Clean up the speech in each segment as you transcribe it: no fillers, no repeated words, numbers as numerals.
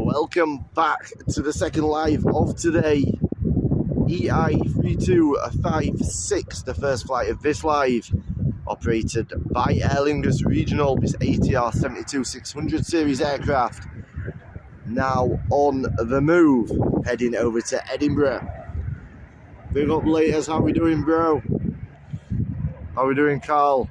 Welcome back to the second live of today. EI3256, the first flight of this live, operated by Aer Lingus Regional, this ATR 72-600 series aircraft. Now on the move, heading over to Edinburgh. Big up laters, how we doing, bro? How we doing, Carl?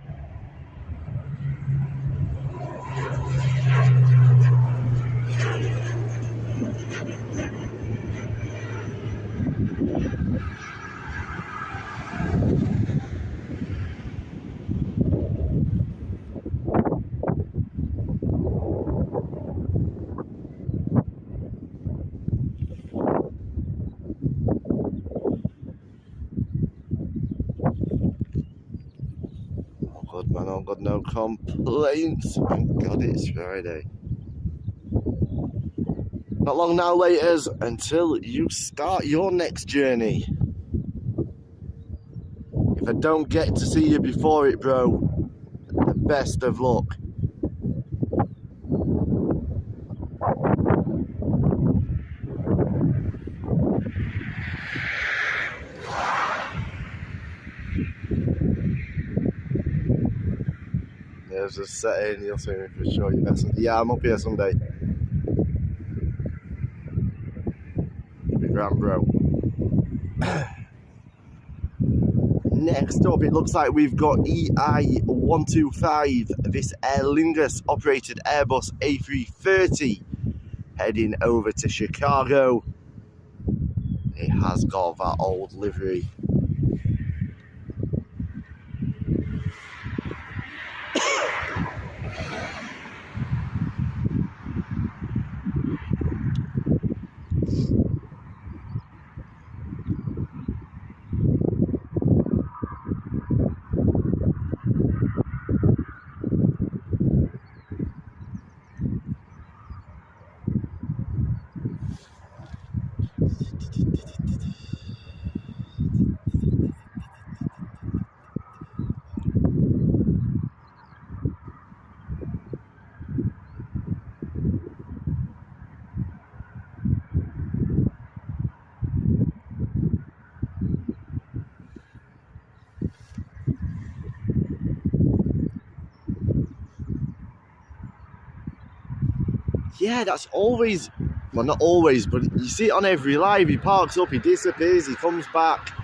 Good man, I've got no complaints. Thank God it's Friday. Not long now, laters, until you start your next journey. If I don't get to see you before it, bro, the best of luck. There's a setting, you'll see me for sure. You better. Yeah, I'm up here Sunday. Big grand, bro. Next up, it looks like we've got EI125, this Aer Lingus operated Airbus A330, heading over to Chicago. It has got that old livery. Yeah, that's always, well, not always, but you see it on every live. He parks up, he disappears, he comes back.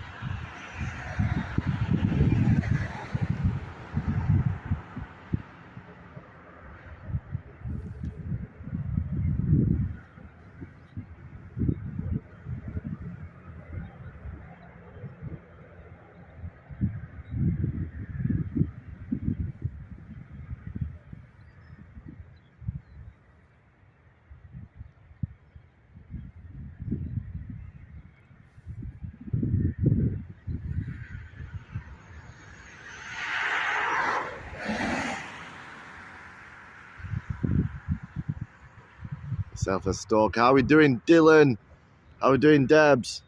Self a stalk. How we doing, Dylan? How we doing, Debs?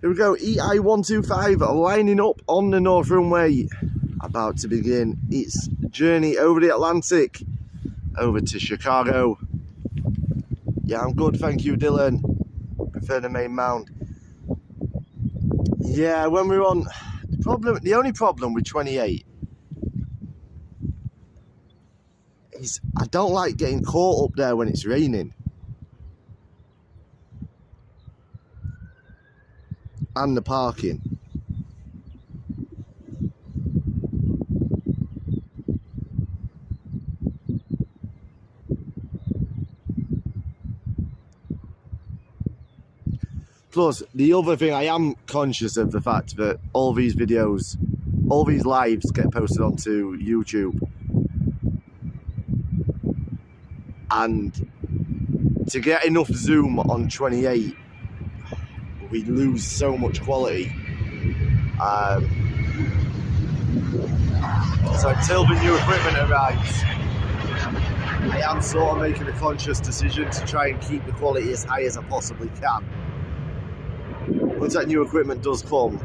Here we go, EI125 lining up on the North Runway, about to begin its journey over the Atlantic, over to Chicago. Yeah, I'm good, thank you, Dylan. Prefer the main mound. Yeah, when we're on, the only problem with 28 is I don't like getting caught up there when it's raining. And the parking. Plus, the other thing, I am conscious of the fact that all these videos, all these lives get posted onto YouTube. And to get enough zoom on 28, we lose so much quality. So until the new equipment arrives, I am sort of making a conscious decision to try and keep the quality as high as I possibly can. Once that new equipment does come,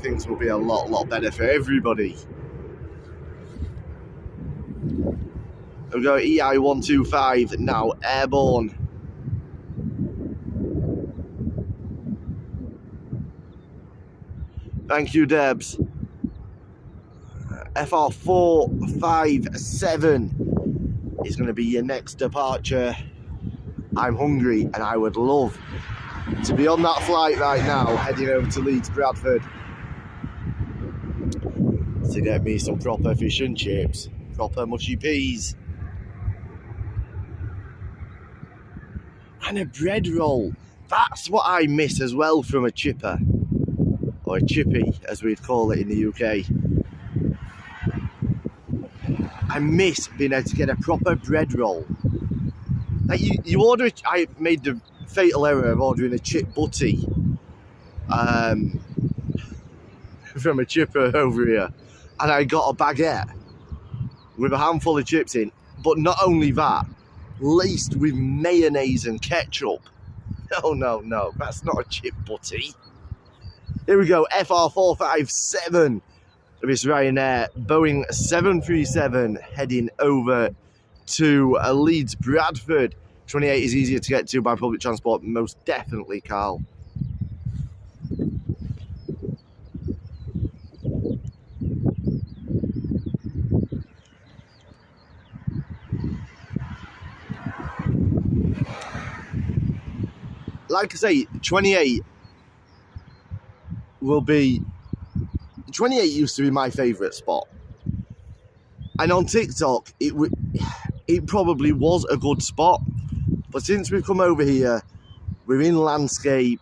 things will be a lot better for everybody. We'll go EI125 now, airborne. Thank you, Debs. FR457 is going to be your next departure. I'm hungry and I would love to be on that flight right now, heading over to Leeds Bradford to get me some proper fish and chips, proper mushy peas, and a bread roll. That's what I miss as well from a chipper, or a chippy as we'd call it in the UK. I miss being able to get a proper bread roll. Like you order it. I made the fatal error of ordering a chip butty from a chipper over here, and I got a baguette with a handful of chips in, but not only that, laced with mayonnaise and ketchup. No, that's not a chip butty. Here we go, FR457 of this Ryanair Boeing 737 heading over to Leeds Bradford. 28 is easier to get to by public transport, most definitely, Carl. Like I say, 28 used to be my favourite spot. And on TikTok, it probably was a good spot. But since we've come over here, we're in landscape,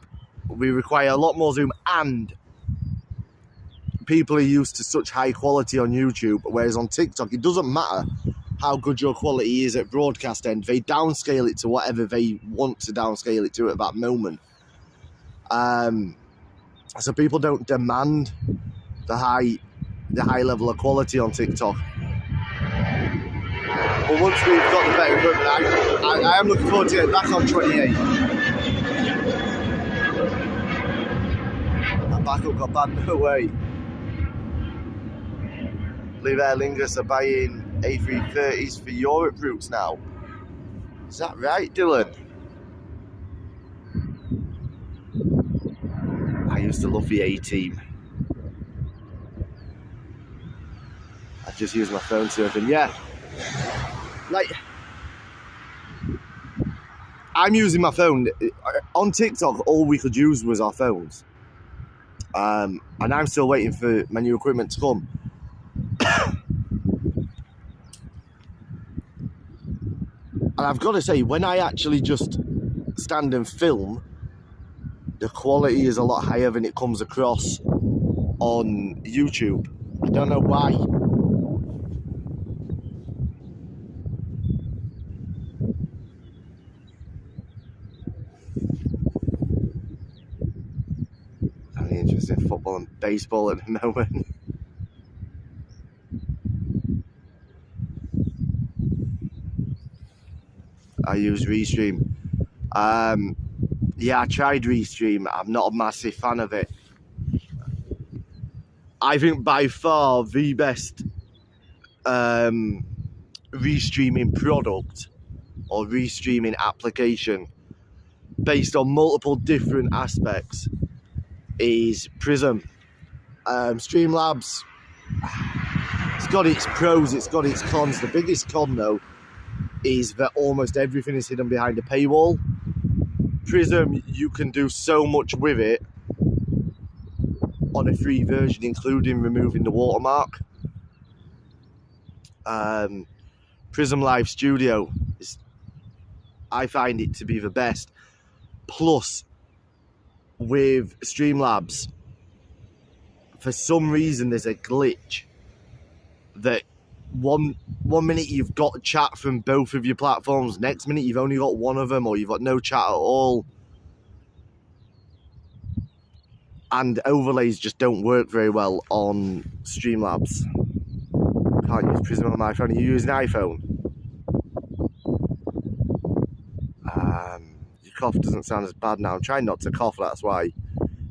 we require a lot more zoom, and people are used to such high quality on YouTube, whereas on TikTok, it doesn't matter how good your quality is at broadcast end. They downscale it to whatever they want to downscale it to at that moment. So people don't demand the high level of quality on TikTok. But once we've got the better equipment, I am looking forward to getting back on 28. That backup got banned, no way. I believe Aer Lingus are buying A330s for Europe routes now. Is that right, Dylan? I used to love the A-Team. I just use my phone surfing, yeah. Like, I'm using my phone. On TikTok, all we could use was our phones. And I'm still waiting for my new equipment to come. And I've got to say, when I actually just stand and film, the quality is a lot higher than it comes across on YouTube. I don't know why. I'm interested in football and baseball at the moment. I use Restream. Yeah, I tried Restream. I'm not a massive fan of it. I think by far the best restreaming product or restreaming application based on multiple different aspects is Prism. Streamlabs, it's got its pros, it's got its cons. The biggest con though is that almost everything is hidden behind a paywall. Prism, you can do so much with it on a free version, including removing the watermark. Prism Live Studio, I find it to be the best. Plus, with Streamlabs, for some reason there's a glitch that one minute you've got chat from both of your platforms, next minute you've only got one of them, or you've got no chat at all. And overlays just don't work very well on Streamlabs Can't use Prism on my phone. You use an iPhone. Your cough doesn't sound as bad now. I'm trying not to cough, that's why.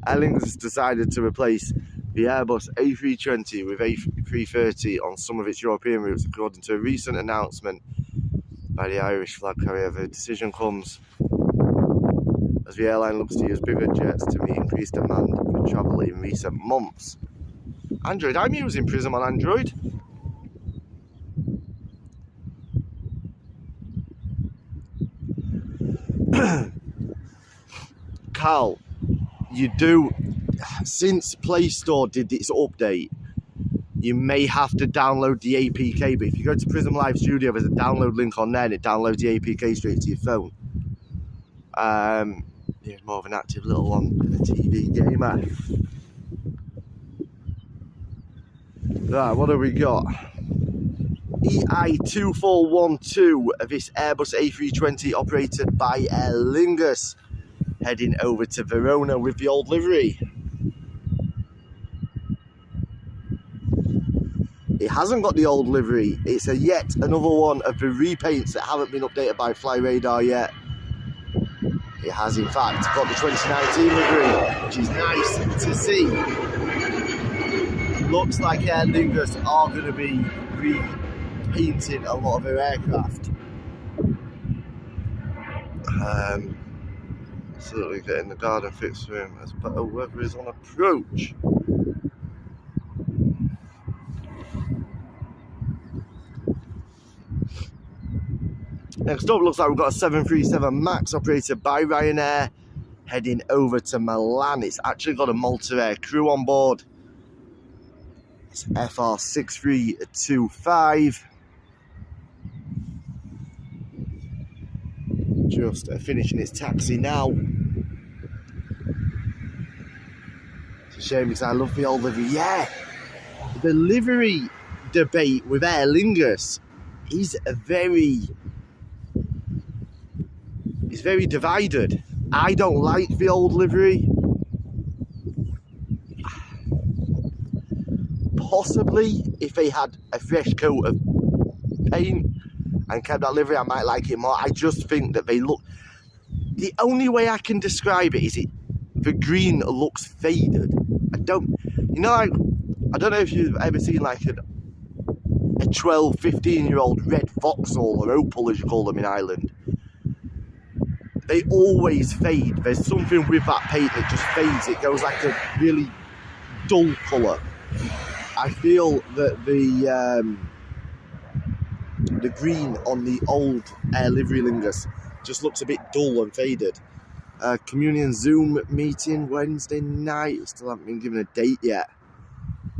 Aer Lingus has decided to replace the Airbus A320 with A330 on some of its European routes, according to a recent announcement by the Irish flag carrier. The decision comes as the airline looks to use bigger jets to meet increased demand for travel in recent months. Android, I'm using Prism on Android. Carl, you do, since Play Store did its update, you may have to download the APK, but if you go to Prism Live Studio, there's a download link on there and it downloads the APK straight to your phone. Here's more of an active little one, a TV gamer. Right, what have we got? EI2412 of this Airbus A320 operated by Aer Lingus, heading over to Verona with the old livery. It hasn't got the old livery. It's yet another one of the repaints that haven't been updated by Flyradar yet. It has in fact got the 2019 livery, which is nice to see. Looks like Aer Lingus are going to be repainting a lot of their aircraft. Absolutely getting the garden fixed for him as better weather is on approach. Next up, looks like we've got a 737 MAX operated by Ryanair heading over to Milan. It's actually got a Malta Air crew on board. It's FR6325. Just finishing its taxi now. It's a shame because I love the old livery. Yeah, the livery debate with Aer Lingus is very divided. I don't like the old livery. Possibly, if they had a fresh coat of paint and kept that livery, I might like it more. I just think that they look... The only way I can describe it is the green looks faded. I don't know if you've ever seen like a 12, 15-year-old red Vauxhall or Opal, as you call them in Ireland. They always fade. There's something with that paint that just fades. It goes like a really dull colour. I feel that the green on the old Air Livery Lingus just looks a bit dull and faded. Communion Zoom meeting Wednesday night. Still haven't been given a date yet.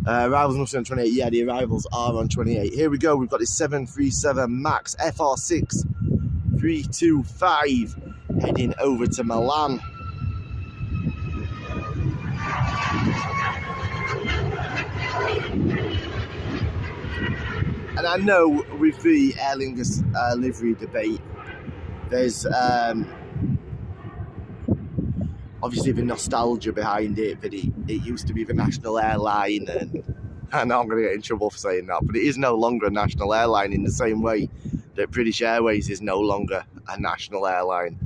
Arrivals must be on 28. Yeah, the arrivals are on 28. Here we go. We've got this 737 MAX FR6325 heading over to Milan. And I know with the Aer Lingus livery debate, there's obviously the nostalgia behind it, that it used to be the national airline, and I know I'm going to get in trouble for saying that, but it is no longer a national airline in the same way that British Airways is no longer a national airline.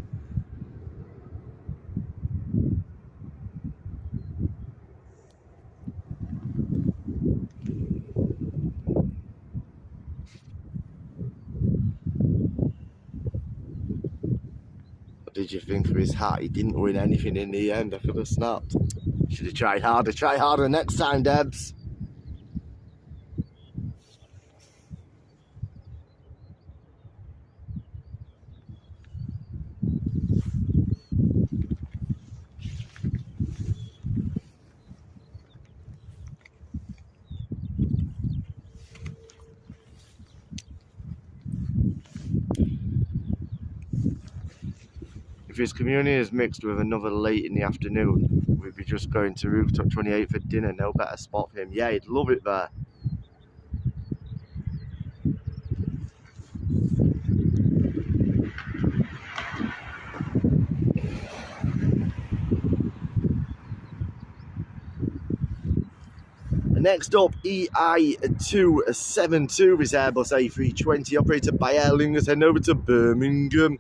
What did you think of his hat? He didn't win anything in the end. I could have snapped. Should have tried harder. Try harder next time, Debs. If his community is mixed with another late in the afternoon, we'd be just going to Rooftop 28 for dinner. No better spot for him. Yeah, he'd love it there. And Next up, EI272 is Airbus A320 operated by Aer Lingus, heading over to Birmingham.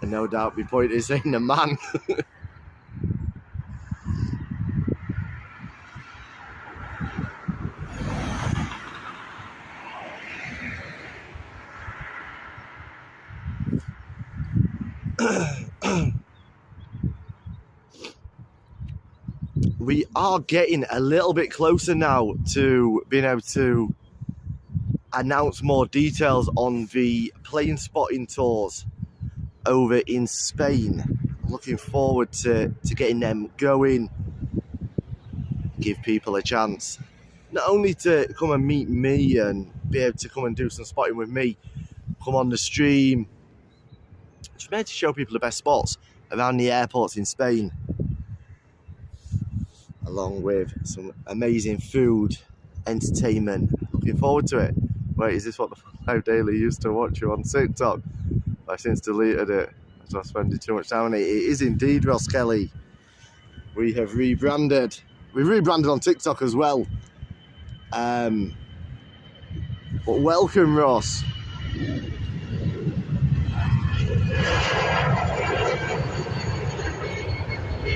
And no doubt my point is saying the man. We are getting a little bit closer now to being able to announce more details on the plane spotting tours over in Spain. Looking forward to getting them going, give people a chance not only to come and meet me and be able to come and do some spotting with me, come on the stream, just made to show people the best spots around the airports in Spain, along with some amazing food, entertainment. Looking forward to it. Wait, is this what the Live Daily used to watch you on TikTok? I've since deleted it. I was spending too much time on it. It is indeed, Ross Kelly. We have rebranded. We've rebranded on TikTok as well. But welcome, Ross.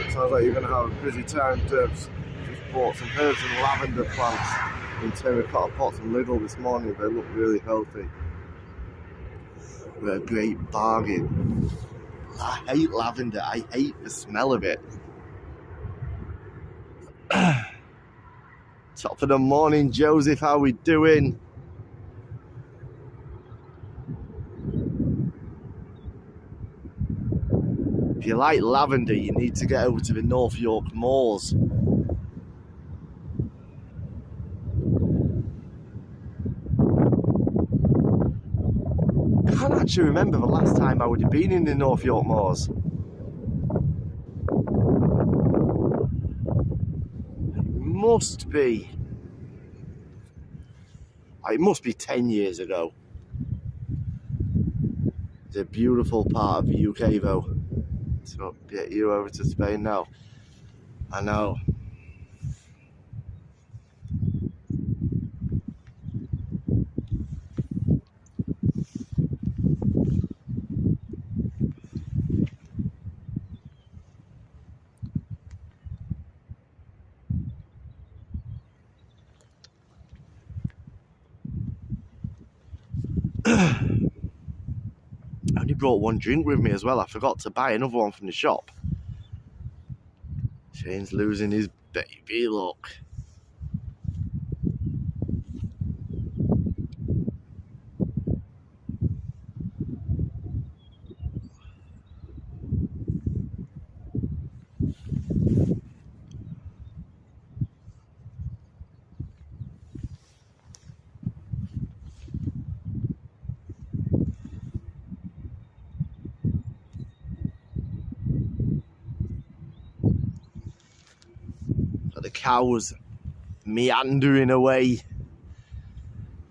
Sounds like you're going to have a busy time. Just bought some herbs and lavender plants in terracotta pots from Lidl this morning. They look really healthy. They're a great bargain. I hate lavender. I hate the smell of it. Top of the morning, Joseph. How we doing? If you like lavender, you need to get over to the North York Moors. I can't actually remember the last time I would have been in the North York Moors. It must be 10 years ago. It's a beautiful part of the UK though. So get you over to Spain now. I know. I only brought one drink with me as well. I forgot to buy another one from the shop. Shane's losing his baby look. The cows meandering away,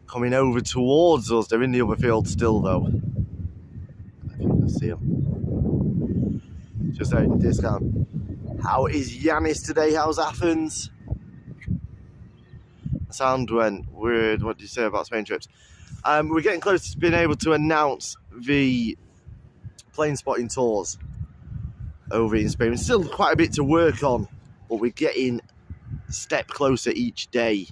coming over towards us. They're in the other field still though. I think I see them. Just out in discount. How is Yanis today? How's Athens? Sound went weird. What did you say about Spain trips? We're getting close to being able to announce the plane spotting tours over in Spain. Still quite a bit to work on, but we're getting a step closer each day.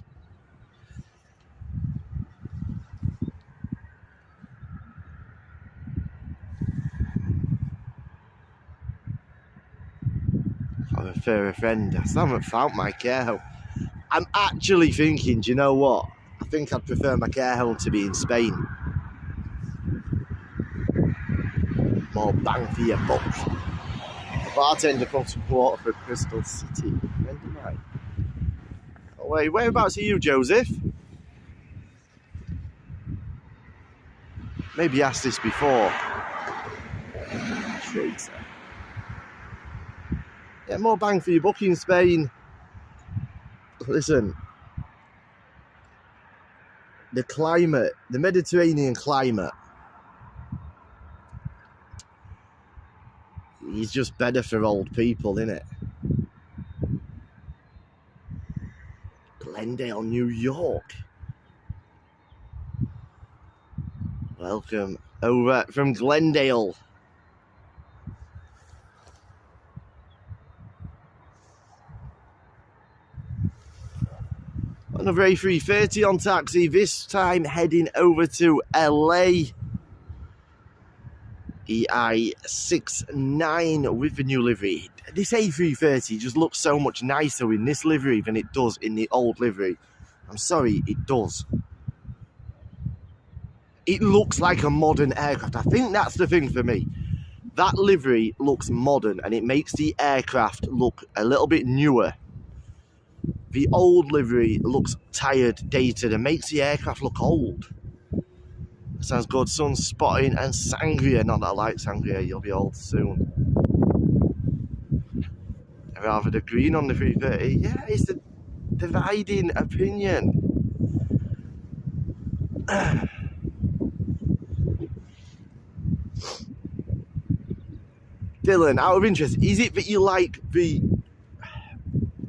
I'm a fairer friend. I still haven't found my care home. I'm actually thinking, do you know what? I think I'd prefer my care home to be in Spain. More bang for your buck. The bartender from Waterford, Crystal City. When am I? Oh, wait, whereabouts are you, Joseph? Maybe asked this before. Traitor. Get more bang for your buck in Spain. Listen, the climate, the Mediterranean climate, He's just better for old people, isn't it? Glendale, New York. Welcome over from Glendale. Another A330 on taxi, this time heading over to LA. EI69 with the new livery. This A330 just looks so much nicer in this livery than it does in the old livery. I'm sorry, it does. It looks like a modern aircraft. I think that's the thing for me. That livery looks modern and it makes the aircraft look a little bit newer. The old livery looks tired, dated, and makes the aircraft look old. Sounds good. Sun spotting and sangria. Not that I like sangria, you'll be old soon. Rather the green on the 330. Yeah, it's the dividing opinion. Dylan, out of interest, is it that you like the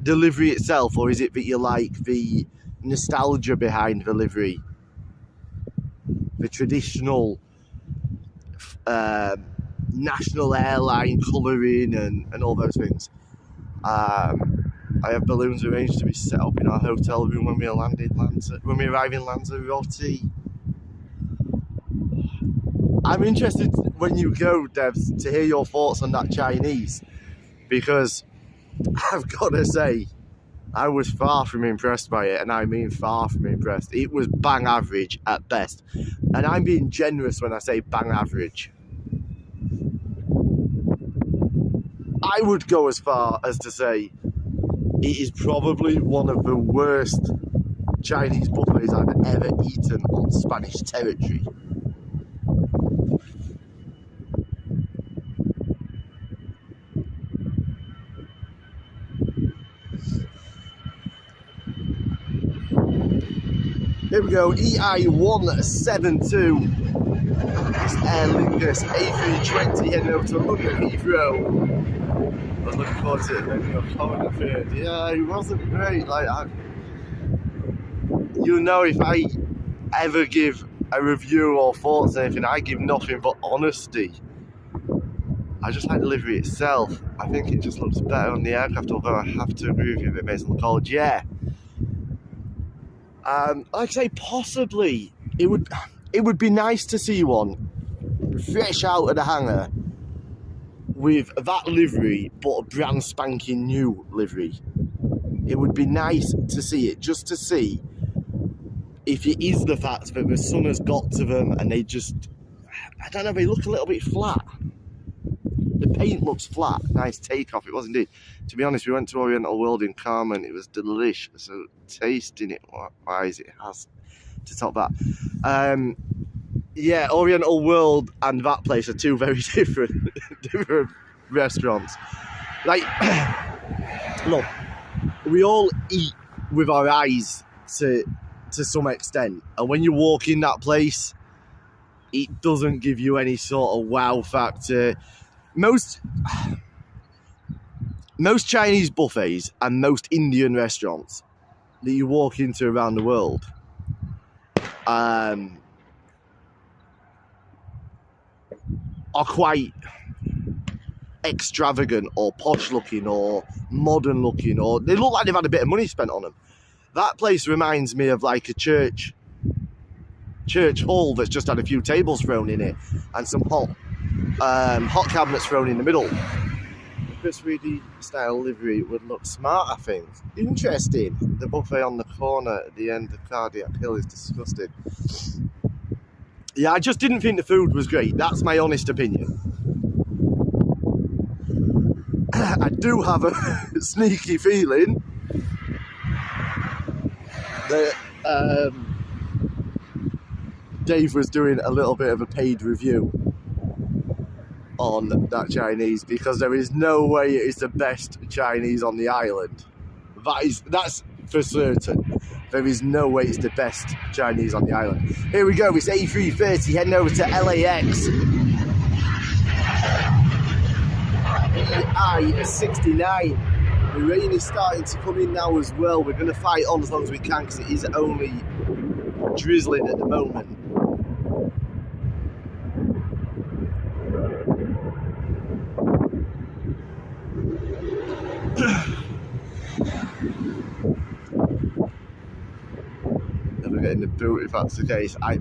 livery itself, or is it that you like the nostalgia behind the livery? The traditional national airline colouring and all those things. I have balloons arranged to be set up in our hotel room when we arrive in Lanzarote. I'm interested when you go, Debs, to hear your thoughts on that Chinese, because I've got to say, I was far from impressed by it, and I mean far from impressed. It was bang average at best. And I'm being generous when I say bang average. I would go as far as to say it is probably one of the worst Chinese buffets I've ever eaten on Spanish territory. Here we go, EI172. This Aer Lingus A320 heading over to London Heathrow. I was looking forward to it when you were coming the third. Yeah, it wasn't great. Like, you know, if I ever give a review or thoughts or anything, I give nothing but honesty. I just like the livery itself. I think it just looks better on the aircraft, although I have to agree with you that it makes it look old. Yeah. Like I say, possibly it would be nice to see one fresh out of the hangar with that livery, but a brand spanking new livery. It would be nice to see it, just to see if it is the fact that the sun has got to them and they just, I don't know, they look a little bit flat. The paint looks flat. Nice takeoff, it was indeed. To be honest, we went to Oriental World in Carmen. It was delicious. So tasting it wise, it has to top that. Yeah, Oriental World and that place are two very different restaurants. Like, look, we all eat with our eyes to some extent, and when you walk in that place, it doesn't give you any sort of wow factor. Most Chinese buffets and most Indian restaurants that you walk into around the world are quite extravagant or posh looking or modern looking, or they look like they've had a bit of money spent on them. That place reminds me of like a church hall that's just had a few tables thrown in it and some hot cabinets thrown in the middle. Chris Reedy style livery would look smart, I think. Interesting. The buffet on the corner at the end of Cardiac Hill is disgusting. Yeah, I just didn't think the food was great. That's my honest opinion. I do have a sneaky feeling that Dave was doing a little bit of a paid review on that Chinese, because there is no way it is the best Chinese on the island. That's for certain. There is no way it's the best Chinese on the island. Here we go, it's A330 heading over to LAX. VI-69. The rain is starting to come in now as well. We're going to fight on as long as we can because it is only drizzling at the moment. Never getting the boot if that's the case. I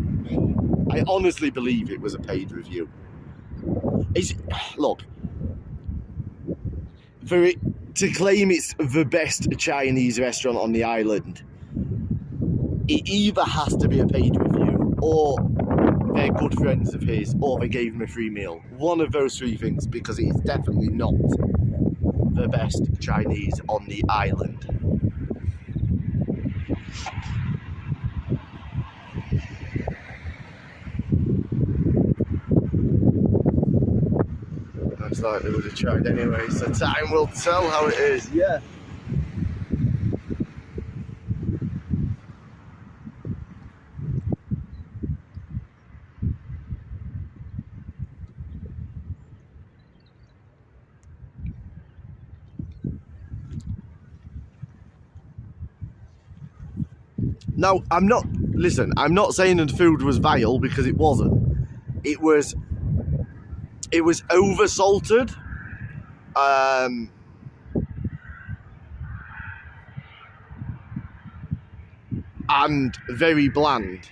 honestly believe it was a paid review. Look, for it to claim it's the best Chinese restaurant on the island, it either has to be a paid review, or they're good friends of his, or they gave him a free meal. One of those three things, because it is definitely not the best Chinese on the island. Looks like they would have tried anyway, so time will tell how it is, yeah. Now, I'm not saying the food was vile, because it wasn't. It was over salted, and very bland.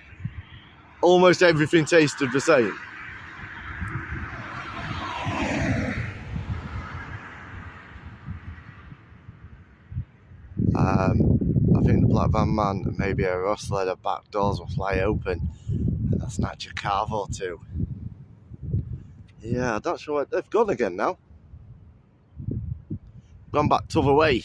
Almost everything tasted the same. I think the black van man, maybe a rustler, the back doors will fly open and they'll snatch a car or two. Yeah, I'm not sure where they've gone again now. Gone back t'other way.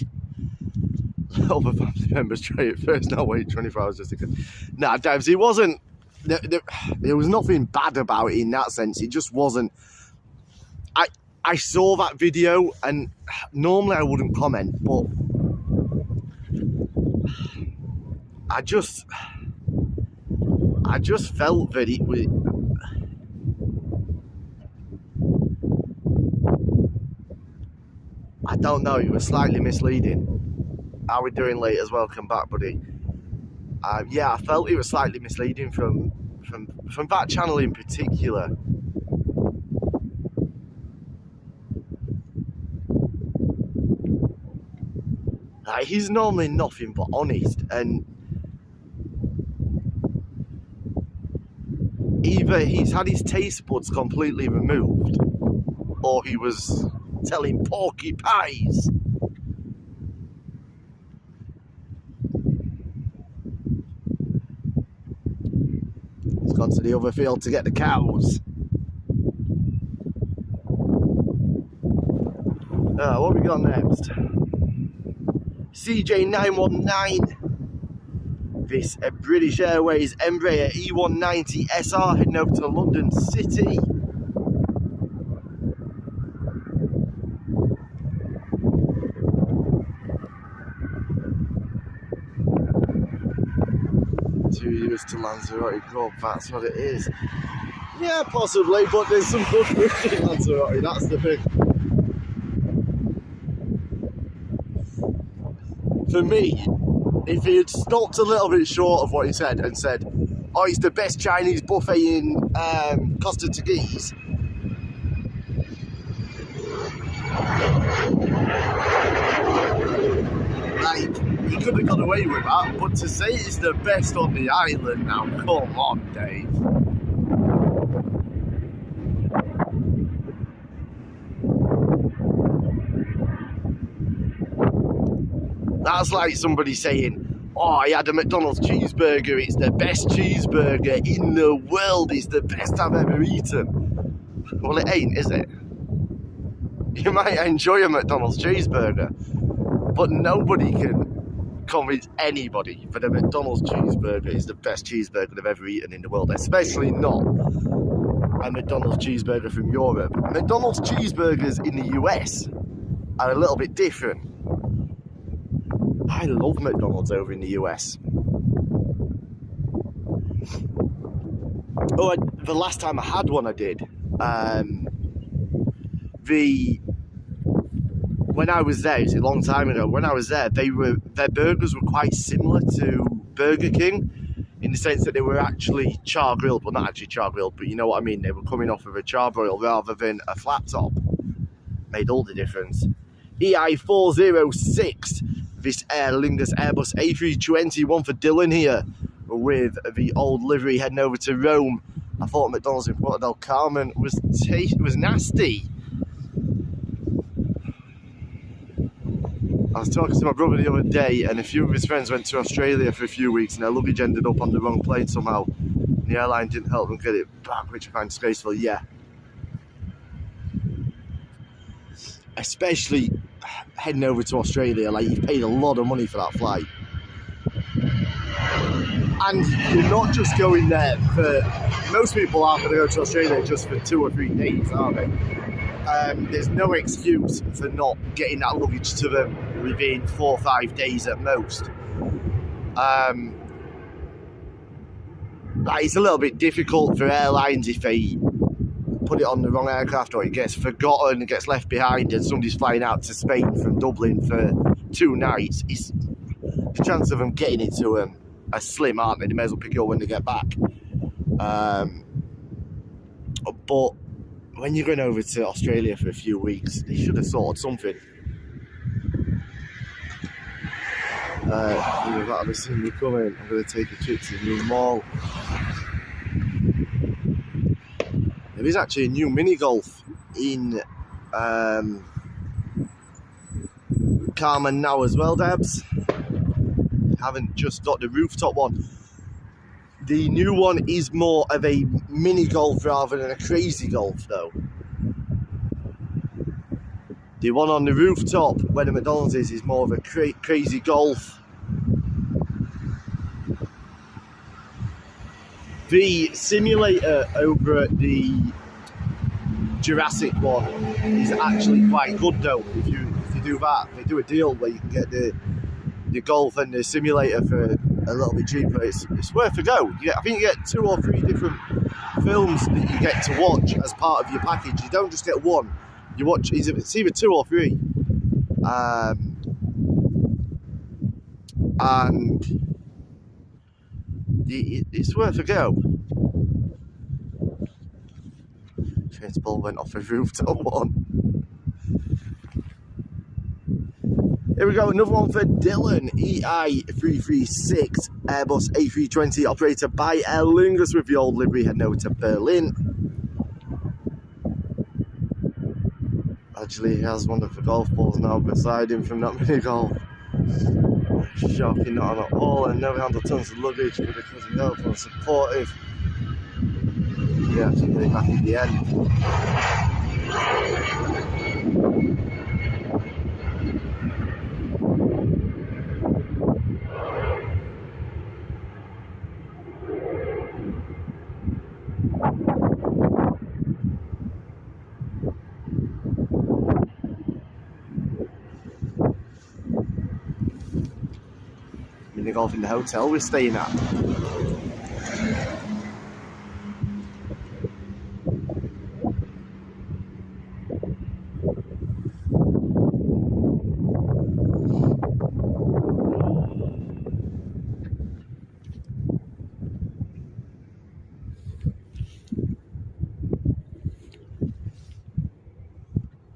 Other family members try it first, now wait 24 hours just to get. Nah, Devs, it wasn't. There was nothing bad about it in that sense. It just wasn't. I saw that video, and normally I wouldn't comment, but I just felt that it was. I don't know, it was slightly misleading. How are we doing, Laters? Welcome back, buddy. Yeah, I felt it was slightly misleading from that channel in particular. He's normally nothing but honest, and either he's had his taste buds completely removed, or he was telling porky pies. He's gone to the other field to get the cows. What have we got next? CJ919. This British Airways Embraer E190 SR heading over to London City. To Lanzarote Club, that's what it is. Yeah, possibly, but there's some good food in Lanzarote, that's the thing. For me, if he had stopped a little bit short of what he said and said, oh, it's the best Chinese buffet in Costa Teguise, he could have got away with that, but to say it's the best on the island now, come on, Dave. That's like somebody saying, oh, I had a McDonald's cheeseburger, it's the best cheeseburger in the world, it's the best I've ever eaten. Well, it ain't, is it? You might enjoy a McDonald's cheeseburger, but nobody can convince anybody that a McDonald's cheeseburger is the best cheeseburger they've ever eaten in the world, especially not a McDonald's cheeseburger from Europe. McDonald's cheeseburgers in the US are a little bit different. I love McDonald's over in the US. Oh, the last time I had one I did. The when I was there, it's a long time ago, when I was there, their burgers were quite similar to Burger King, in the sense that they were actually char grilled. Well, not actually char grilled, but you know what I mean. They were coming off of a charbroil rather than a flat top. Made all the difference. EI406, this Aer Lingus Airbus A320, one for Dylan here, with the old livery heading over to Rome. I thought McDonald's in Porto del Carmen was nasty. I was talking to my brother the other day, and a few of his friends went to Australia for a few weeks, and their luggage ended up on the wrong plane somehow. And the airline didn't help them get it back, which I find disgraceful. Yeah. Especially heading over to Australia, like, you've paid a lot of money for that flight. And you're not just going there for... Most people aren't going to go to Australia just for 2 or 3 days, are they? There's no excuse for not getting that luggage to them within 4 or 5 days at most. Like, it's a little bit difficult for airlines if they put it on the wrong aircraft, or it gets forgotten, it gets left behind, and somebody's flying out to Spain from Dublin for 2 nights. The chance of them getting it to them are slim, aren't they? They may as well pick it up when they get back. But when you're going over to Australia for a few weeks, they should have sorted something. You've got to see me coming. I'm going to take a trip to the new mall. There is actually a new mini golf in Carmen now as well, Debs. Haven't just got the rooftop one. The new one is more of a mini golf rather than a crazy golf, though. The one on the rooftop, where the McDonald's is more of a crazy golf. The simulator over at the Jurassic one is actually quite good, though. If you do that, they do a deal where you can get the golf and the simulator for a little bit cheaper. It's worth a go. I think you get 2 or 3 different films that you get to watch as part of your package. You don't just get one. You watch, it's either 2 or 3. And it's worth a go. Train's ball went off a rooftop one. Here we go, another one for Dylan. EI336 Airbus A320, operated by Aer Lingus, with the old livery heading over to Berlin. Actually, he has one of the golf balls now beside him from that mini golf. Shocking, not at all, and never handled tons of luggage, but because he's helpful and supportive, he actually got it back in the end. Mini golf in the hotel we're staying at.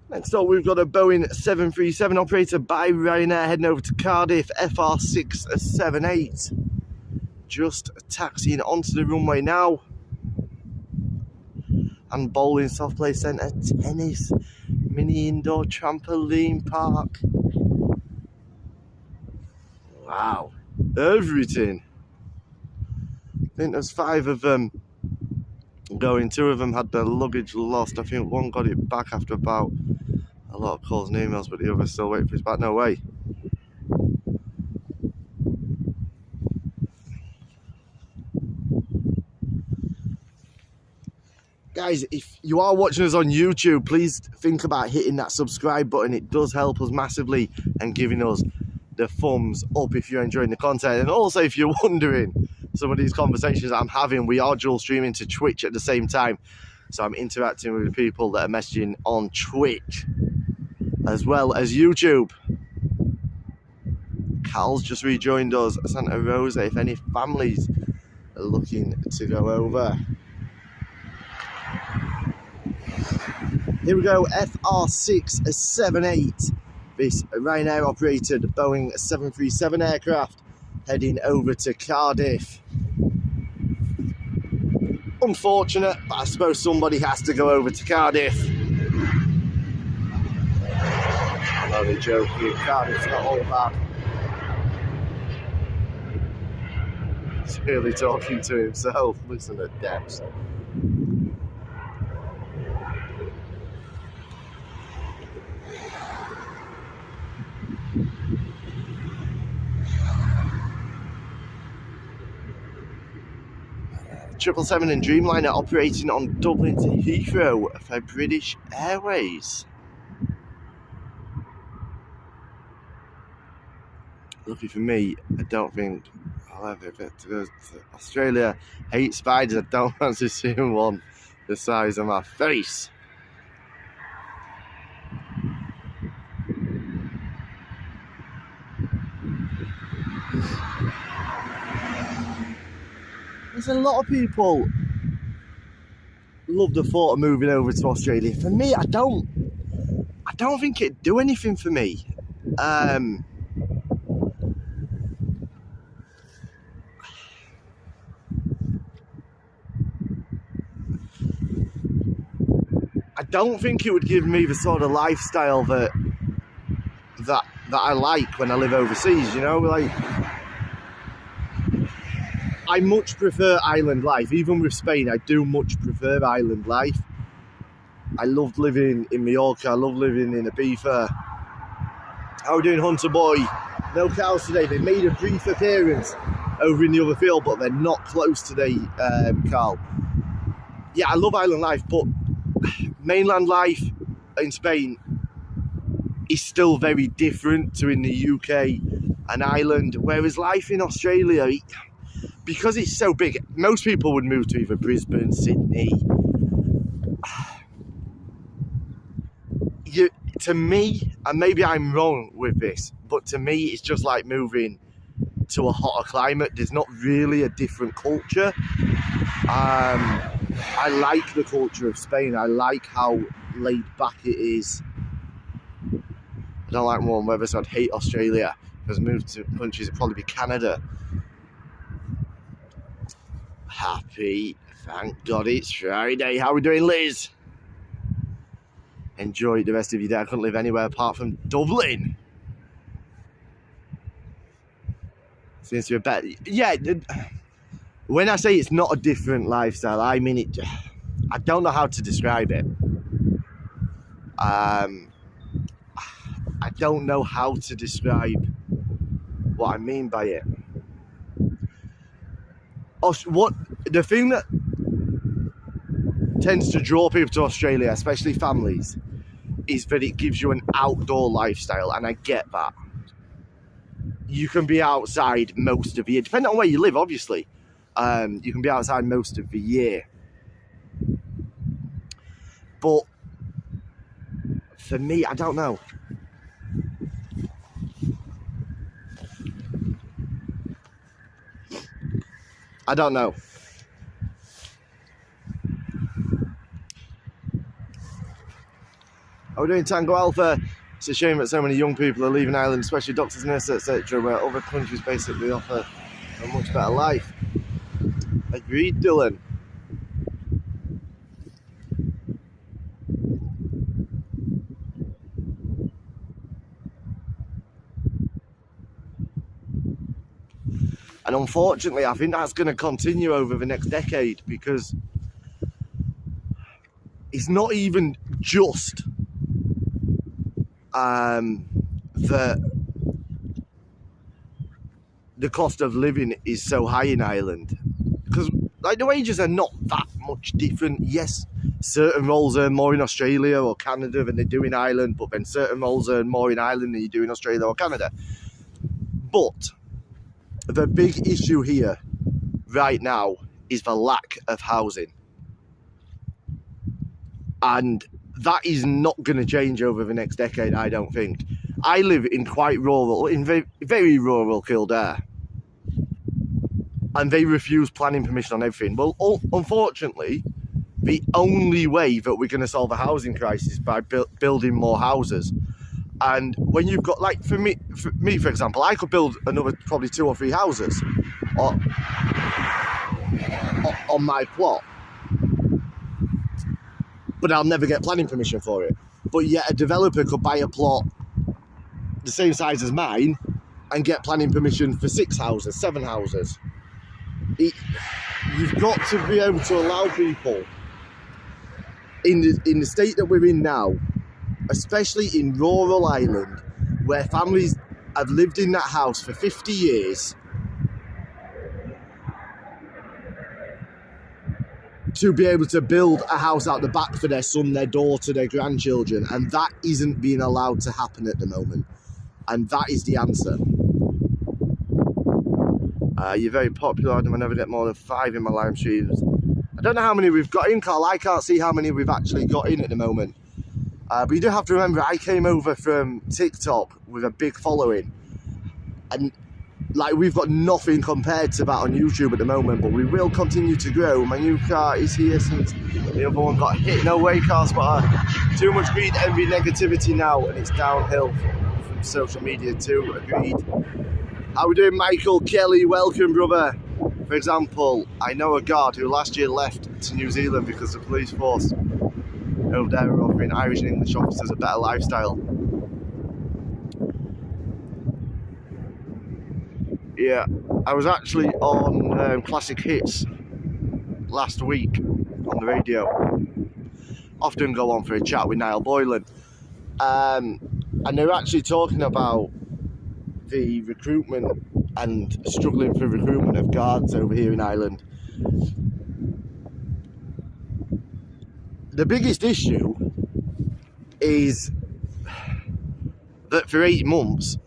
Next up, we've got a Boeing 737 operated by Ryanair heading over to Cardiff, FR678. Just taxiing onto the runway now. And bowling, soft play centre, tennis, mini indoor trampoline park. Wow, everything. I think there's 5 of them going. 2 of them had their luggage lost. I think one got it back after about a lot of calls and emails, but the other's still waiting for his back. No way. Guys, if you are watching us on YouTube, please think about hitting that subscribe button. It does help us massively, and giving us the thumbs up if you're enjoying the content. And also, if you're wondering, some of these conversations that I'm having, we are dual streaming to Twitch at the same time. So I'm interacting with the people that are messaging on Twitch. as well as YouTube. Cal's just rejoined us. Santa Rosa, if any families are looking to go over. Here we go, FR678. This Ryanair operated Boeing 737 aircraft heading over to Cardiff. Unfortunate, but I suppose somebody has to go over to Cardiff. I'm only joking, Cardiff's not all bad. He's really talking to himself. Listen at depths. Triple Seven and Dreamliner operating on Dublin to Heathrow for British Airways. Lucky for me, I don't think I'll ever get to go to Australia. Hate spiders, I don't fancy seeing one the size of my face. There's a lot of people love the thought of moving over to Australia. For me, I don't think it'd do anything for me. I don't think it would give me the sort of lifestyle that I like when I live overseas, you know, like I much prefer island life. Even with Spain, I do much prefer island life. I loved living in Mallorca, I love living in Ibiza. How are we doing, Hunter Boy? No cows today. They made a brief appearance over in the other field, but they're not close today, Carl. Yeah, I love island life, but mainland life in Spain is still very different to in the UK and Ireland, whereas life in Australia, because it's so big, most people would move to either Brisbane, Sydney. To me, and maybe I'm wrong with this, but to me it's just like moving to a hotter climate. There's not really a different culture. I like the culture of Spain. I like how laid back it is. I don't like warm weather, so I'd hate Australia. If I was moved to countries, it'd probably be Canada. Happy, thank God it's Friday. How are we doing, Liz? Enjoy the rest of your day. I couldn't live anywhere apart from Dublin. Seems to be better. Yeah, when I say it's not a different lifestyle, I mean it. I don't know how to describe it. I don't know how to describe what I mean by it. What the thing that tends to draw people to Australia, especially families, is that it gives you an outdoor lifestyle, and I get that. You can be outside most of the year, depending on where you live, obviously. You can be outside most of the year. But for me, I don't know. I don't know. How are we doing, Tango Alpha? It's a shame that so many young people are leaving Ireland, especially doctors, nurses, etc., where other countries basically offer a much better life. Agreed, Dylan. And unfortunately, I think that's going to continue over the next decade, because it's not even just the cost of living is so high in Ireland, because like the wages are not that much different. Yes, certain roles earn more in Australia or Canada than they do in Ireland, but then certain roles earn more in Ireland than you do in Australia or Canada. But the big issue here right now is the lack of housing. And that is not going to change over the next decade, I don't think. I live in quite rural, in very, very rural Kildare, and they refuse planning permission on everything. Well, unfortunately, the only way that we're going to solve a housing crisis is by building more houses. And when you've got, like, for me, for example, I could build another probably 2 or 3 houses on my plot, but I'll never get planning permission for it. But yet a developer could buy a plot the same size as mine and get planning permission for 6 houses, 7 houses. You've got to be able to allow people in the state that we're in now, especially in rural Ireland, where families have lived in that house for 50 years, to be able to build a house out the back for their son, their daughter, their grandchildren, and that isn't being allowed to happen at the moment. And that is the answer. You're very popular. I never get more than 5 in my live streams. I don't know how many we've got in, Carl. I can't see how many we've actually got in at the moment. But you do have to remember, I came over from TikTok with a big following. And like, we've got nothing compared to that on YouTube at the moment, but we will continue to grow. My new car is here since the other one got hit. No way, car spotter. Too much greed, envy, negativity now, and it's downhill from social media too. Agreed. How we doing, Michael Kelly? Welcome, brother. For example, I know a guard who last year left to New Zealand because the police force over there were offering Irish and English officers a better lifestyle. Yeah, I was actually on Classic Hits last week on the radio. Often go on for a chat with Niall Boylan. And they were actually talking about the recruitment and struggling for recruitment of guards over here in Ireland. The biggest issue is that for 8 months,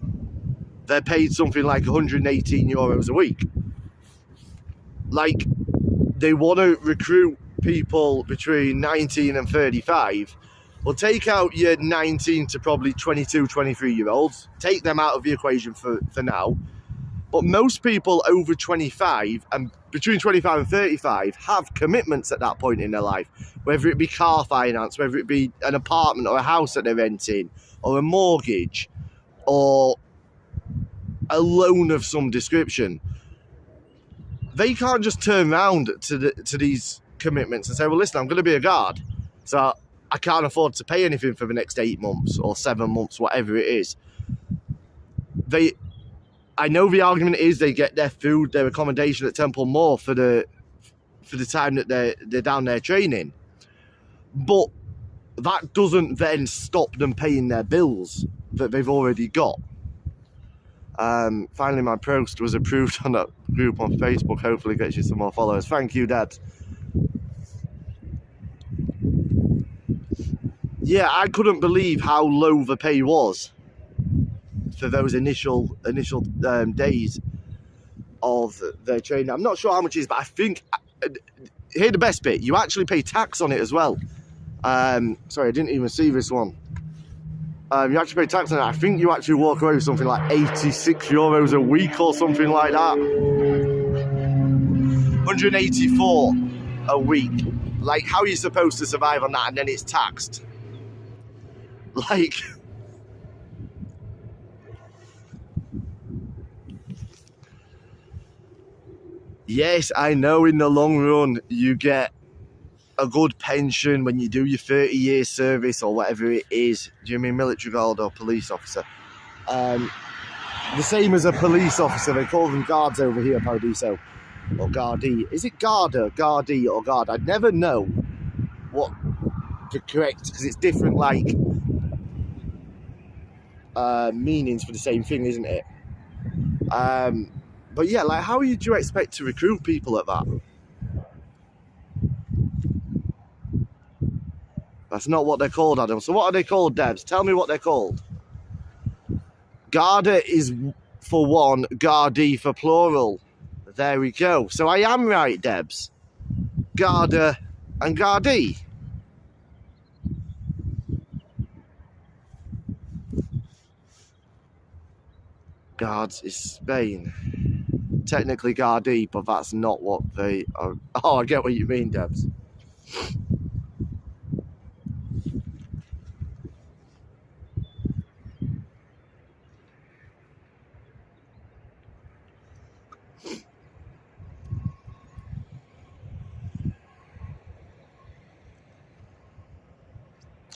they're paid something like 118 euros a week. Like, they want to recruit people between 19 and 35. Well, take out your 19 to probably 22, 23-year-olds. Take them out of the equation for now. But most people over 25 and between 25 and 35 have commitments at that point in their life, whether it be car finance, whether it be an apartment or a house that they're renting, or a mortgage, or a loan of some description. They can't just turn around to these commitments and say, well, listen, I'm going to be a guard, so I can't afford to pay anything for the next 8 months or 7 months, whatever it is. I know the argument is they get their food, their accommodation at Temple Moor for the time that they're down there training, but that doesn't then stop them paying their bills that they've already got. Finally, my post was approved on that group on Facebook. Hopefully gets you some more followers. Thank you, Dad. Yeah, I couldn't believe how low the pay was for those initial days of their training. I'm not sure how much it is, but I think, here's the best bit, you actually pay tax on it as well. Sorry, I didn't even see this one. You actually pay tax on it. I think you actually walk away with something like 86 euros a week or something like that. 184 a week. Like, how are you supposed to survive on that and then it's taxed? Like, yes, I know in the long run you get a good pension when you do your 30 years service or whatever it is. Do you mean military guard or police officer? The same as a police officer. They call them guards over here, Paradiso. Or Gardaí. Is it Garda, Gardaí or Guard? I'd never know what the correct, because it's different, like, meanings for the same thing, isn't it? But yeah, like, how do you expect to recruit people at that? That's not what they're called, Adam. So what are they called, Debs? Tell me what they're called. Garda is for one, Gardaí for plural. There we go. So I am right, Debs. Garda and Gardaí. Guards is Spain. Technically Gardaí, but that's not what they are. Oh, I get what you mean, Debs.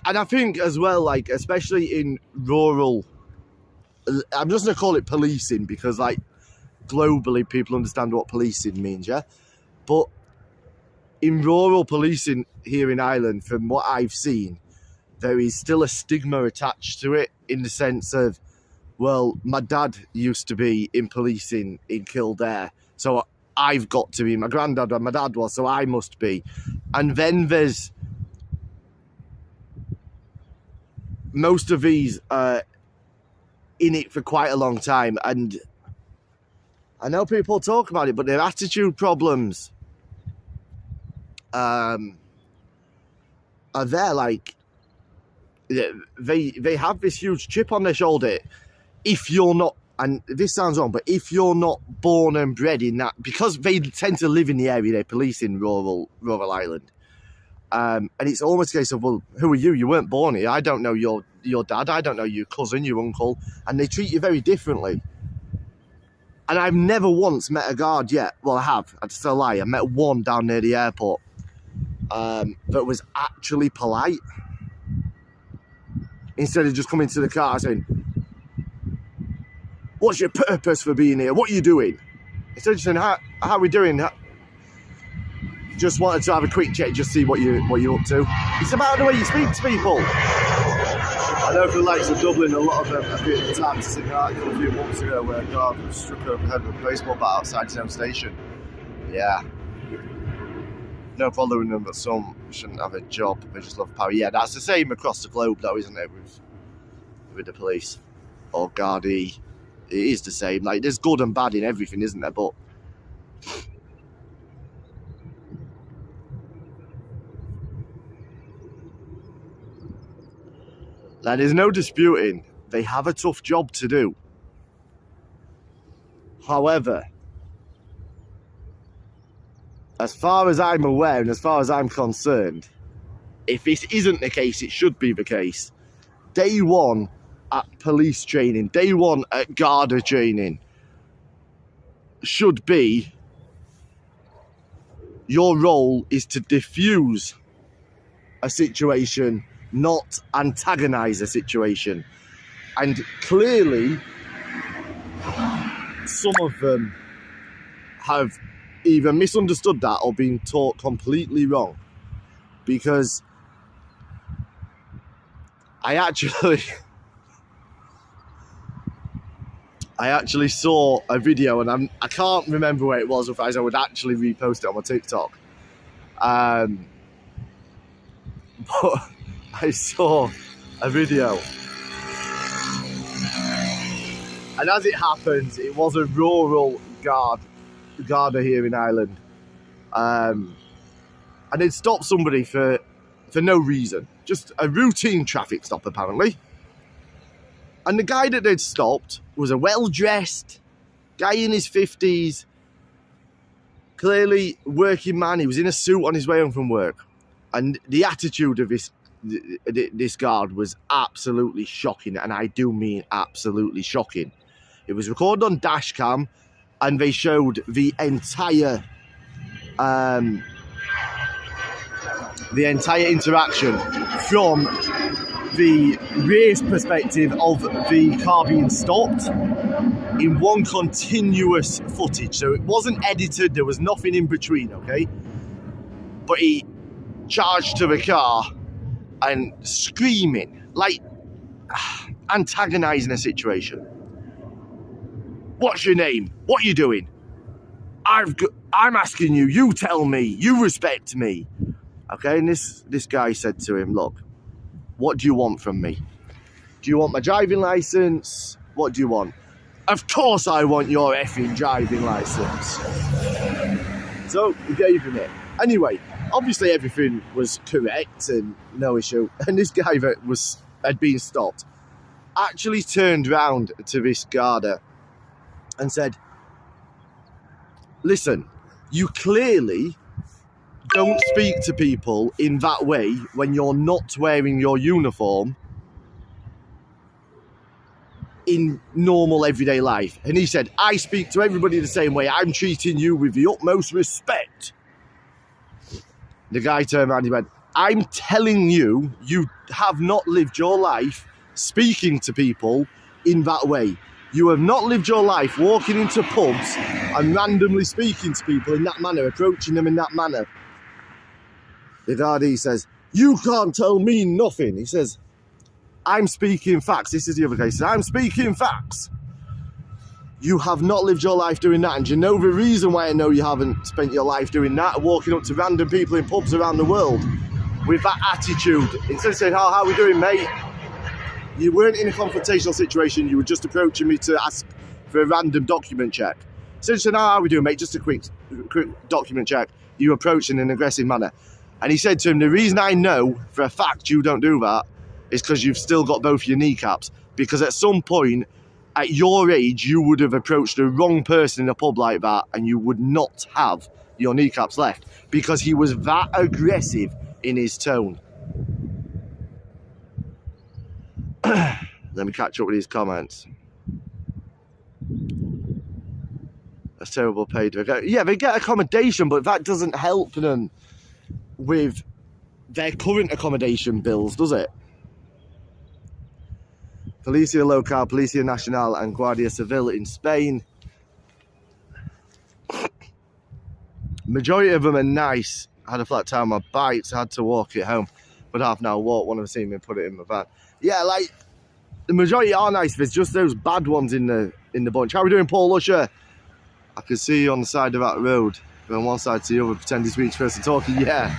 And I think as well, like, especially in rural, I'm just going to call it policing because, like, globally people understand what policing means, yeah? But in rural policing here in Ireland, from what I've seen, there is still a stigma attached to it in the sense of, well, my dad used to be in policing in Kildare, so I've got to be. My granddad and my dad was, so I must be. And then there's most of these in it for quite a long time, and I know people talk about it, but their attitude problems are there. Like, they have this huge chip on their shoulder. If you're not, and this sounds wrong, but if you're not born and bred in that, because they tend to live in the area they police in rural Ireland, and it's almost a case of, well, who are you? You weren't born here. I don't know your dad. I don't know your cousin, your uncle, and they treat you very differently. And I've never once met a guard yet. Well, I have. I'd still lie. I met one down near the airport that was actually polite. Instead of just coming to the car saying, "What's your purpose for being here? What are you doing?" Instead of just saying, how are we doing? Just wanted to have a quick check, just see what you're up to. It's about the way you speak to people. I know for the likes of Dublin, a lot of them have been attacked. It's an article a few months ago where a guard was struck over the head with a baseball bat outside his own station. Yeah. No following them, but some shouldn't have a job. They just love power. Yeah, that's the same across the globe, though, isn't it? With the police or Gardaí, it is the same. Like, there's good and bad in everything, isn't there? But like, there's no disputing they have a tough job to do. However, as far as I'm aware and as far as I'm concerned, if this isn't the case, it should be the case. Day one at police training, day one at Garda training should be, your role is to diffuse a situation, not antagonise a situation. And clearly, some of them have either misunderstood that or been taught completely wrong. Because I actually saw a video, and I can't remember where it was, otherwise I would actually repost it on my TikTok. But I saw a video, and as it happens, it was a rural Garda here in Ireland, and they'd stopped somebody for no reason, just a routine traffic stop apparently. And the guy that they'd stopped was a well-dressed guy in his 50s, clearly working man. He was in a suit on his way home from work. And the attitude of this guard was absolutely shocking, and I do mean absolutely shocking. It was recorded on dash cam, and they showed the entire interaction from the rear perspective of the car being stopped in one continuous footage. So it wasn't edited, there was nothing in between, okay? But he charged to the car and screaming, like antagonising a situation. What's your name? What are you doing? I'm asking you, you tell me, you respect me. Okay, and this guy said to him, look, what do you want from me? Do you want my driving licence? What do you want? Of course I want your effing driving licence. So he gave him it. Anyway, obviously everything was correct and no issue. And this guy that had been stopped actually turned round to this Garda and said, listen, you clearly don't speak to people in that way when you're not wearing your uniform in normal everyday life. And he said, I speak to everybody the same way. I'm treating you with the utmost respect. The guy turned around and he went, I'm telling you, you have not lived your life speaking to people in that way. You have not lived your life walking into pubs and randomly speaking to people in that manner, approaching them in that manner. The Gardaí says, you can't tell me nothing. He says, I'm speaking facts. This is the other guy. He says, I'm speaking facts. You have not lived your life doing that. And do you know the reason why I know you haven't spent your life doing that? Walking up to random people in pubs around the world with that attitude. Instead of saying, oh, how are we doing, mate? You weren't in a confrontational situation. You were just approaching me to ask for a random document check. Instead of saying, oh, how are we doing, mate? Just a quick document check. You approached in an aggressive manner. And he said to him, the reason I know for a fact you don't do that is because you've still got both your kneecaps. Because at some point, at your age, you would have approached the wrong person in a pub like that and you would not have your kneecaps left. Because he was that aggressive in his tone. Let me catch up with his comments. That's terrible pay. Yeah, they get accommodation, but that doesn't help them with their current accommodation bills, does it? Policia Local, Policia Nacional and Guardia Civil in Spain. Majority of them are nice. I had a flat tire on my bike, so I had to walk it home. But half an hour walk, one of them seen me put it in my van. Yeah, like, the majority are nice. There's just those bad ones in the bunch. How are we doing, Paul Usher? I can see you on the side of that road. From one side to the other, pretend to speak first and talking. Yeah,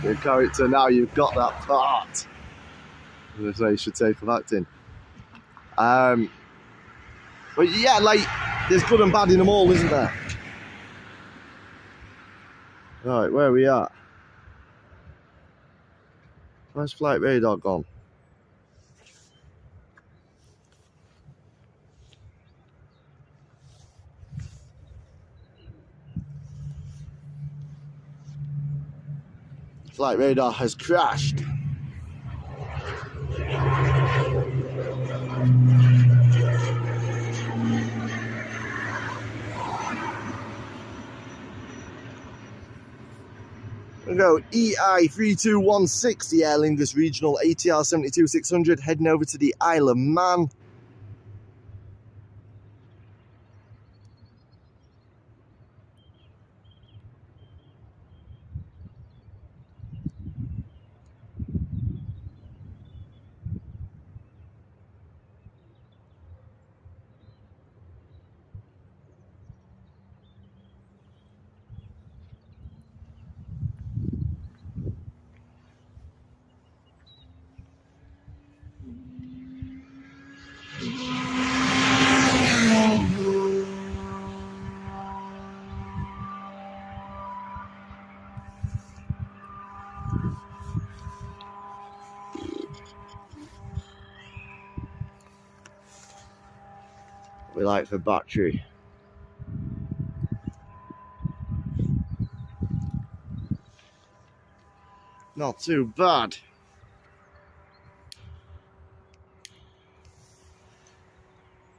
your character now, you've got that part. That's why you should take for acting. But yeah, like, there's good and bad in them all, isn't there? Right, where are we at? Where's flight radar gone? Flight radar has crashed. We go EI32160 Aer Lingus Regional ATR 72600 heading over to the Isle of Man. We like the battery. Not too bad.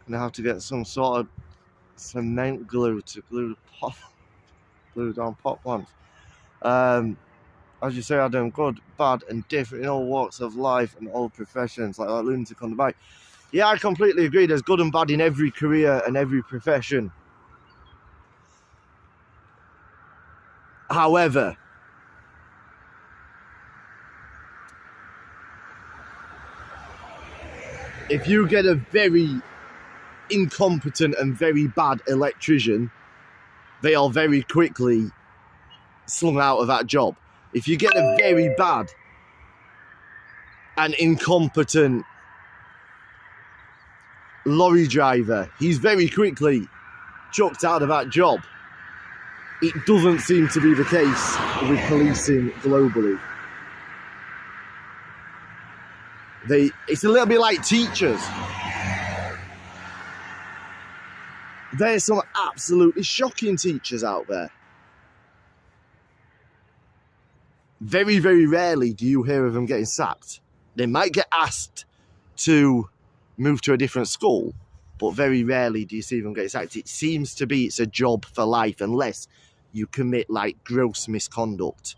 Gonna have to get some sort of cement glue to glue down pot plants. As you say, I'm doing good, bad, and different in all walks of life and all professions, like that lunatic on the bike. Yeah, I completely agree. There's good and bad in every career and every profession. However, if you get a very incompetent and very bad electrician, they are very quickly slung out of that job. If you get a very bad and incompetent lorry driver, he's very quickly chucked out of that job. It doesn't seem to be the case with policing globally. It's a little bit like teachers. There's some absolutely shocking teachers out there. Very, very rarely do you hear of them getting sacked. They might get asked to move to a different school, but very rarely do you see them get sacked. It seems to be it's a job for life unless you commit like gross misconduct.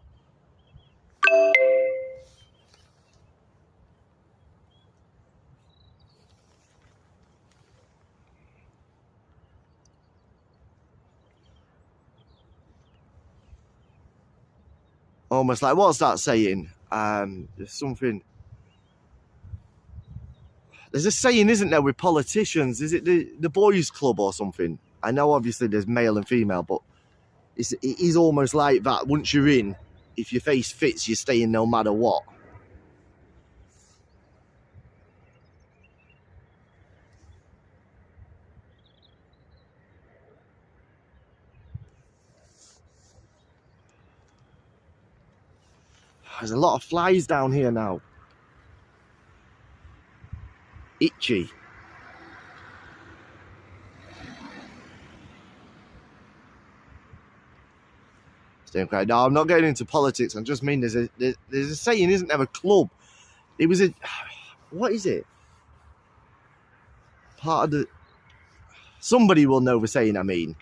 Almost like, what's that saying? There's something. There's a saying, isn't there, with politicians? Is it the boys' club or something? I know obviously there's male and female, but it is almost like that. Once you're in, if your face fits, you're staying no matter what. There's a lot of flies down here now. Itchy. Staying quiet. No, I'm not getting into politics. I just mean there's a saying, isn't there? A club. It was a. What is it? Part of the. Somebody will know the saying I mean.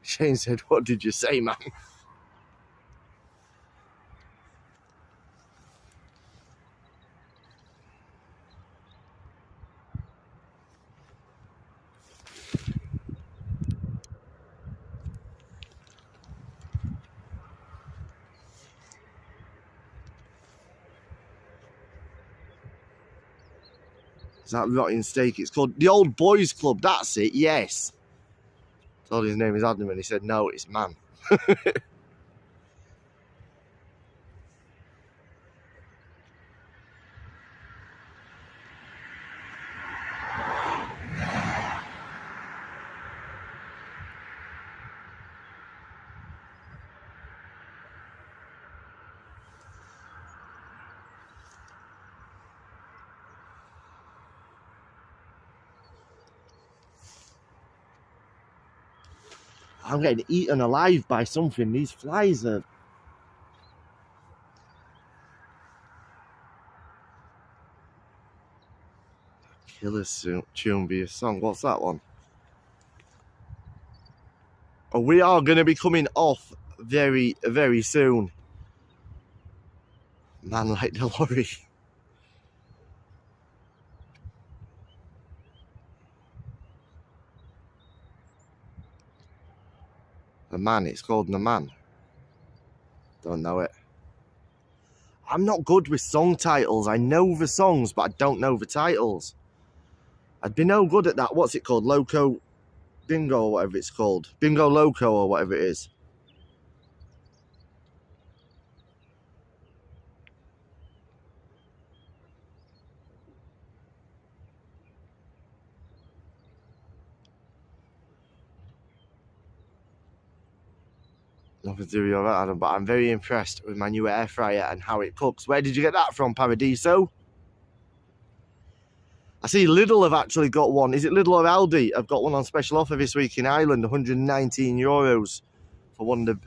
Shane said, "What did you say, man?" Is that rotting steak? It's called the Old Boys Club. That's it, yes. I told his name is Adam and he said, no, it's man. I'm getting eaten alive by something. These flies are... Killer tune be a song. What's that one? Oh, we are going to be coming off very, very soon. Man like the lorry. The man, it's called The Man. Don't know it. I'm not good with song titles. I know the songs, but I don't know the titles. I'd be no good at that. What's it called? Loco Bingo or whatever it's called. Bingo Loco or whatever it is. Nothing to do with your Adam, but I'm very impressed with my new air fryer and how it cooks. Where did you get that from, Paradiso? I see Lidl have actually got one. Is it Lidl or Aldi? I've got one on special offer this week in Ireland, €119 for one of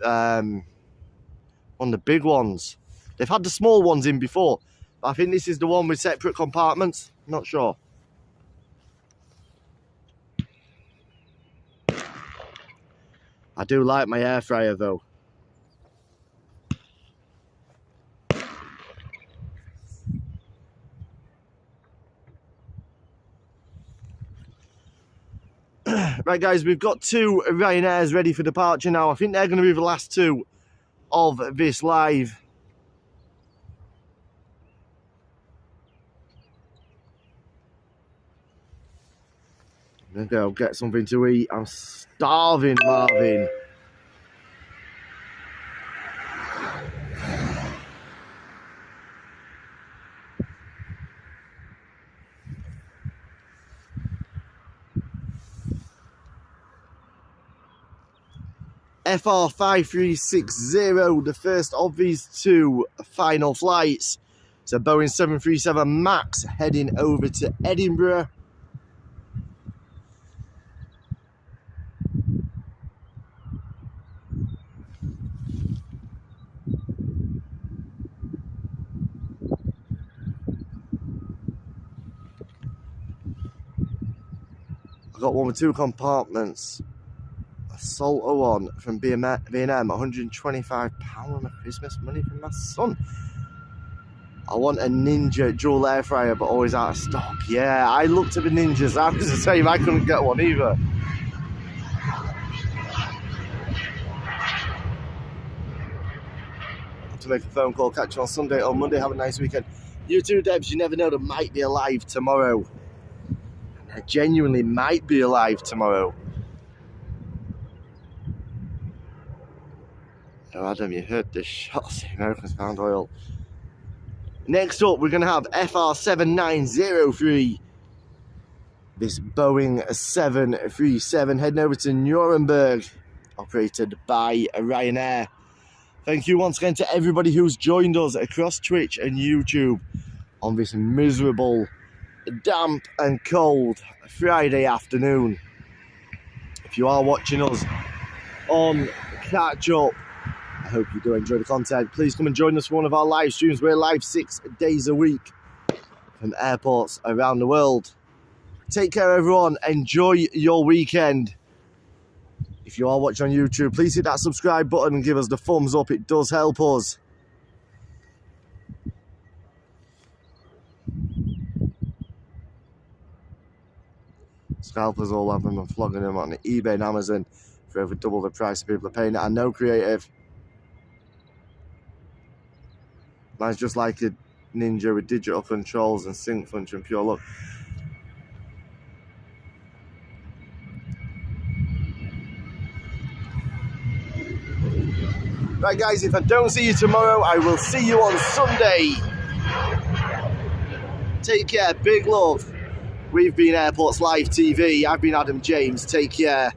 the big ones. They've had the small ones in before, but I think this is the one with separate compartments. Not sure. I do like my air fryer though. Right guys, we've got 2 Ryanairs ready for departure now. I think they're going to be the last 2 of this live. I'm going to go get something to eat. I'm starving, Marvin. FR5360, the first of these 2 final flights. It's a Boeing 737 MAX heading over to Edinburgh. I've got one with 2 compartments. A Salter one from B&M, £125 on my Christmas money from my son. I want a Ninja dual air fryer, but always out of stock. Yeah, I looked at the Ninjas. I was the same. I couldn't get one either. To make a phone call, catch you on Sunday or Monday. Have a nice weekend. You too, Debs. You never know, they might be alive tomorrow. And they genuinely might be alive tomorrow. Oh, Adam, you heard the shots. Americans found oil. Next up, we're going to have FR7903. This Boeing 737 heading over to Nuremberg, operated by Ryanair. Thank you once again to everybody who's joined us across Twitch and YouTube on this miserable, damp and cold Friday afternoon. If you are watching us on Catch Up, I hope you do enjoy the content. Please come and join us for one of our live streams. We're live 6 days a week from airports around the world. Take care, everyone. Enjoy your weekend. If you are watching on YouTube, please hit that subscribe button and give us the thumbs up. It does help us. Scalpers all have them and flogging them on eBay and Amazon for over double the price people are paying. I know, creative. Mine's just like a Ninja with digital controls and sync function, pure look. Right, guys, if I don't see you tomorrow, I will see you on Sunday. Take care, big love. We've been Airports Live TV. I've been Adam James. Take care.